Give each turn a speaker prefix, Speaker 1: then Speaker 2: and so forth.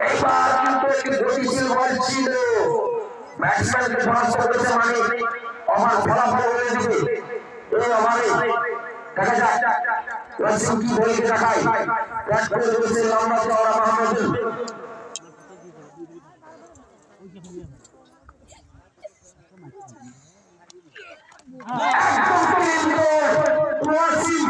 Speaker 1: এবার কিন্তু একটি গতিশীল বল ছিল, ব্যাটসম্যানকে ধ্বংস করেছে মানে ওভার ফলাফল বলে দিবে। এই ওভারে দেখা যাক ওয়াসিম কি বলকে দেখায়। ব্যাট করে দিয়েছে লম্বা চওড়া মাহমুদুল। একদম ওয়াসিম